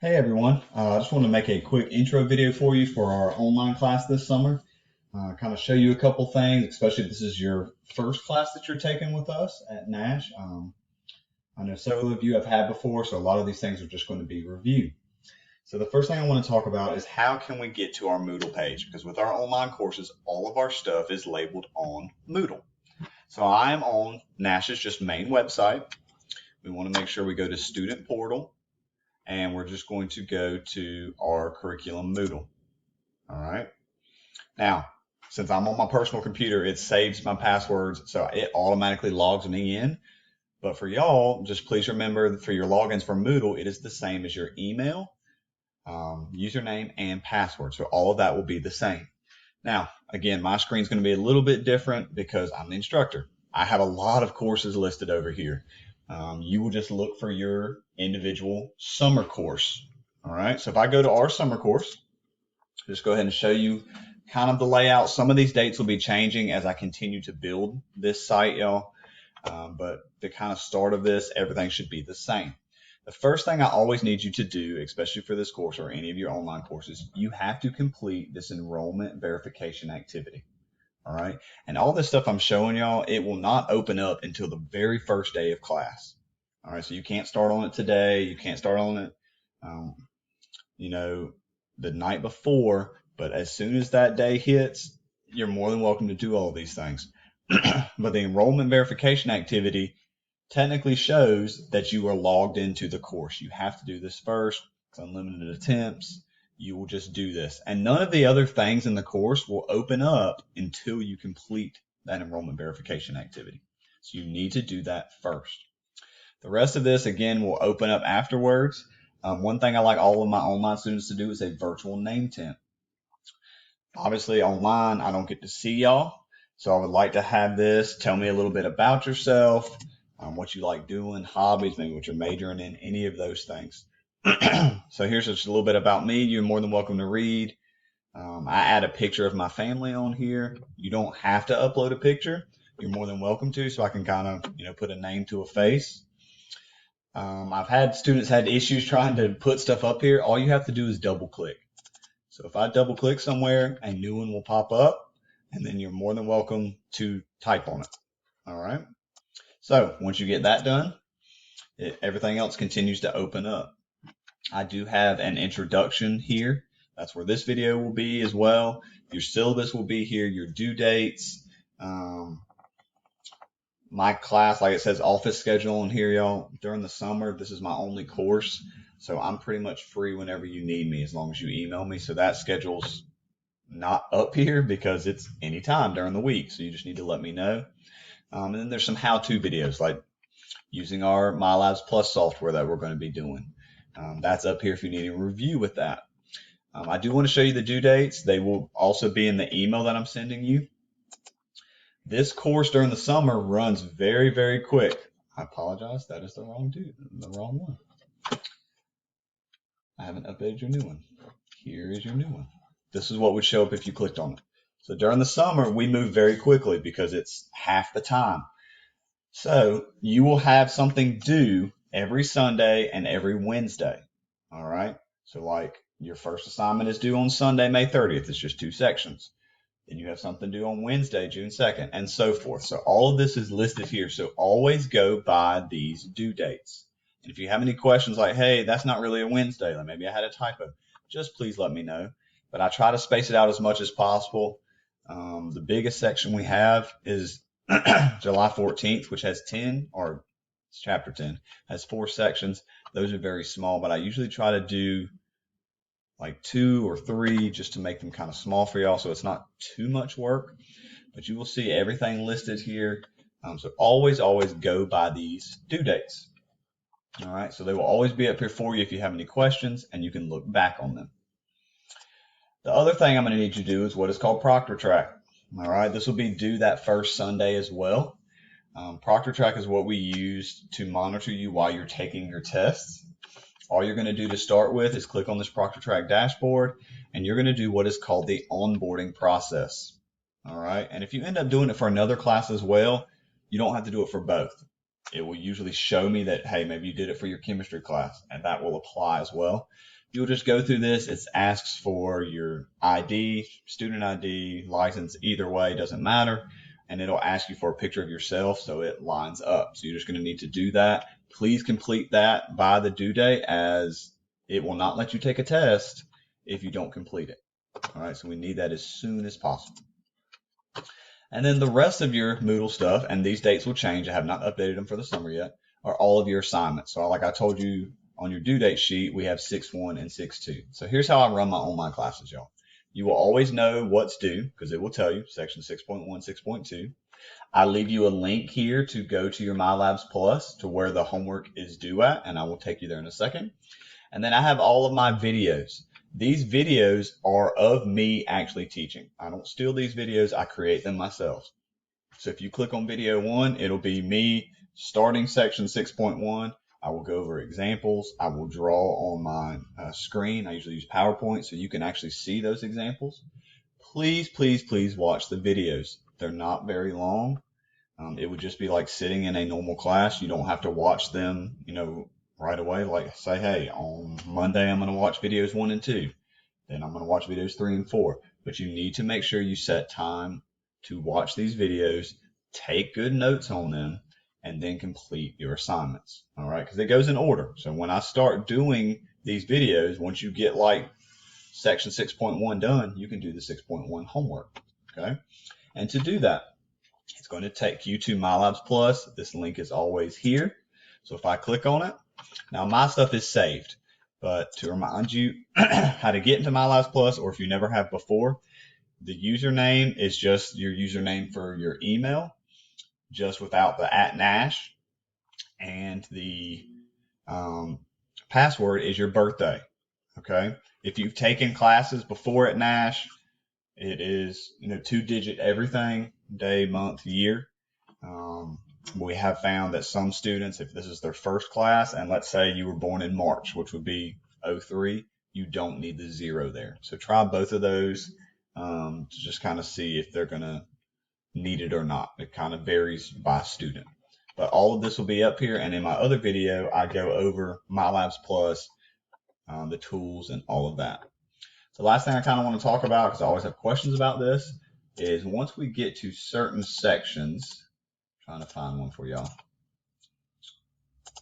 Hey everyone, I just want to make a quick intro video for you for our online class this summer. Kind of show you a couple things, especially if this is your first class that you're taking with us at Nash. I know several of you have had before, so a lot of these things are just going to be reviewed. So the first thing I want to talk about is how can we get to our Moodle page? Because with our online courses, all of our stuff is labeled on Moodle. So I am on Nash's just main website. We want to make sure we go to Student Portal and we're just going to go to our curriculum Moodle. All right. Now, since I'm on my personal computer, it saves my passwords, so it automatically logs me in. But for y'all, just please remember that for your logins for Moodle, it is the same as your email, username, and password. So all of that will be the same. Now, again, my screen is going to be a little bit different because I'm the instructor. I have a lot of courses listed over here. You will just look for your individual summer course. All right. So if I go to our summer course, just go ahead and show you kind of the layout. Some of these dates will be changing as I continue to build this site, y'all. But the kind of start of this, everything should be the same. The first thing I always need you to do, especially for this course or any of your online courses, you have to complete this enrollment verification activity. All right. And all this stuff I'm showing y'all, it will not open up until the very first day of class. All right. So you can't start on it today. You can't start on it, um, you know, the night before. But as soon as that day hits, you're more than welcome to do all of these things. But the enrollment verification activity technically shows that you are logged into the course. You have to do this first. It's unlimited attempts. You will just do this. And none of the other things in the course will open up until you complete that enrollment verification activity. So you need to do that first. The rest of this, again, will open up afterwards. One thing I like all of my online students to do is a virtual name temp. Obviously, online, I don't get to see y'all. So I would like to have this. Tell me a little bit about yourself, what you like doing, hobbies, maybe what you're majoring in, any of those things. So here's just a little bit about me. You're more than welcome to read. I add a picture of my family on here. You don't have to upload a picture. You're more than welcome to, so I can kind of, put a name to a face. I've had students had issues trying to put stuff up here. All you have to do is double click. So if I double click somewhere, a new one will pop up, and then you're more than welcome to type on it. All right. So once you get that done, everything else continues to open up. I do have an introduction here. That's where this video will be as well. Your syllabus will be here, your due dates. My class, like it says, office schedule on here, y'all. During the summer, this is my only course. So I'm pretty much free whenever you need me as long as you email me. So that schedule's not up here because it's anytime during the week. So you just need to let me know. And then there's some how-to videos like using our MyLabs Plus software that we're going to be doing. That's up here if you need a review with that. I do want to show you the due dates. They will also be in the email that I'm sending you. This course during the summer runs very, very quick. I apologize. That is the wrong one. I haven't updated your new one. Here is your new one. This is what would show up if you clicked on it. So during the summer, we move very quickly because it's half the time. So you will have something due every Sunday and every Wednesday. All right. So like your first assignment is due on Sunday, May 30th. It's just 2 sections. Then you have something due on Wednesday, June 2nd, and so forth. So all of this is listed here. So always go by these due dates. And if you have any questions like, hey, that's not really a Wednesday, like maybe I had a typo, just please let me know. But I try to space it out as much as possible. The biggest section we have is July 14th, which has 10, or it's chapter 10, has 4 sections. Those are very small, but I usually try to do like 2 or 3 just to make them kind of small for y'all so it's not too much work. But you will see everything listed here. So always go by these due dates. All right, so they will always be up here for you if you have any questions, and you can look back on them. The other thing I'm going to need you to do is what is called Proctor Track. All right, this will be due that first Sunday as well. Proctor Track is what we use to monitor you while you're taking your tests. All you're going to do to start with is click on this Proctor Track dashboard, and you're going to do what is called the onboarding process. All right, and if you end up doing it for another class as well, you don't have to do it for both. it will usually show me that, hey, maybe you did it for your chemistry class, and that will apply as well. You'll just go through this. It asks for your ID, student ID, license, either way, doesn't matter. And it'll ask you for a picture of yourself so it lines up. So you're just going to need to do that. Please complete that by the due date, as it will not let you take a test if you don't complete it. All right, so we need that as soon as possible. And then the rest of your Moodle stuff, and these dates will change, I have not updated them for the summer yet, are all of your assignments. So like I told you on your due date sheet, we have 6-1 and 6-2. So here's how I run my online classes, y'all. You will always know what's due because it will tell you section 6.1, 6.2. I leave you a link here to go to your MyLabs Plus to where the homework is due at, and I will take you there in a second. And then I have all of my videos. These videos are of me actually teaching. I don't steal these videos, I create them myself. So if you click on video 1, it'll be me starting section 6.1. I will go over examples. I will draw on my screen. I usually use PowerPoint so you can actually see those examples. Please, please, please watch the videos. They're not very long. It would just be like sitting in a normal class. You don't have to watch them, right away. Like say, hey, on Monday, I'm going to watch videos 1 and 2. Then I'm going to watch videos 3 and 4. But you need to make sure you set time to watch these videos, take good notes on them, and then complete your assignments. All right, because it goes in order. So when I start doing these videos, once you get like section 6.1 done, you can do the 6.1 homework. Okay, and to do that, it's going to take you to MyLabs Plus. This link is always here. So if I click on it, now my stuff is saved. But to remind you how to get into MyLabs Plus, or if you never have before, the username is just your username for your email, just without the @Nash, and the password is your birthday. Okay. If you've taken classes before at Nash, it is 2-digit everything, day, month, year. We have found that some students, if this is their first class, and let's say you were born in March, which would be 03, you don't need the 0 there. So try both of those to just kind of see if they're going to need it or not. It kind of varies by student. But all of this will be up here. And in my other video, I go over MyLabs Plus, the tools, and all of that. So the last thing I kind of want to talk about, because I always have questions about this, is once we get to certain sections, trying to find one for y'all,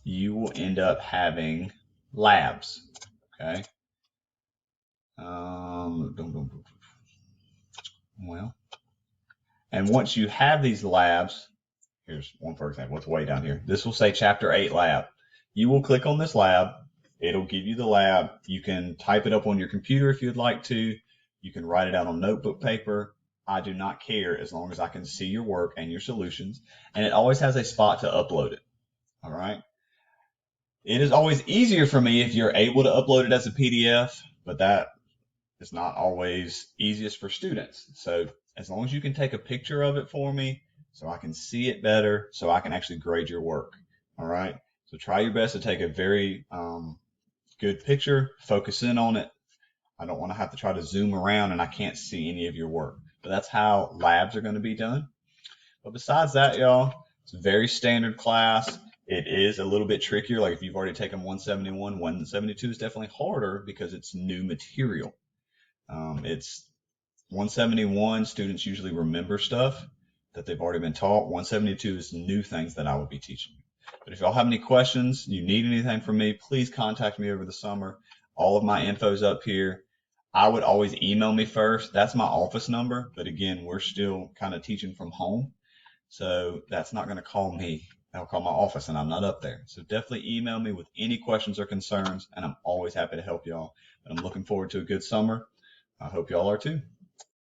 you will end up having labs. Okay. Well, and once you have these labs, here's one for example. It's way down here. This will say Chapter 8 lab. You will click on this lab. It'll give you the lab. You can type it up on your computer if you'd like to. You can write it out on notebook paper. I do not care as long as I can see your work and your solutions. And it always has a spot to upload it. All right. It is always easier for me if you're able to upload it as a PDF, but that is not always easiest for students. So as long as you can take a picture of it for me so I can see it better, so I can actually grade your work. All right. So try your best to take a very good picture, focus in on it. I don't want to have to try to zoom around and I can't see any of your work. But that's how labs are going to be done. But besides that, y'all, it's a very standard class. It is a little bit trickier. Like if you've already taken 171, 172 is definitely harder because it's new material. It's 171, students usually remember stuff that they've already been taught. 172 is new things that I will be teaching. But if y'all have any questions, you need anything from me, please contact me over the summer. All of my info's up here. I would always email me first. That's my office number. But again, we're still kind of teaching from home. So that's not going to call me. That'll call my office and I'm not up there. So definitely email me with any questions or concerns. And I'm always happy to help y'all. But I'm looking forward to a good summer. I hope y'all are too.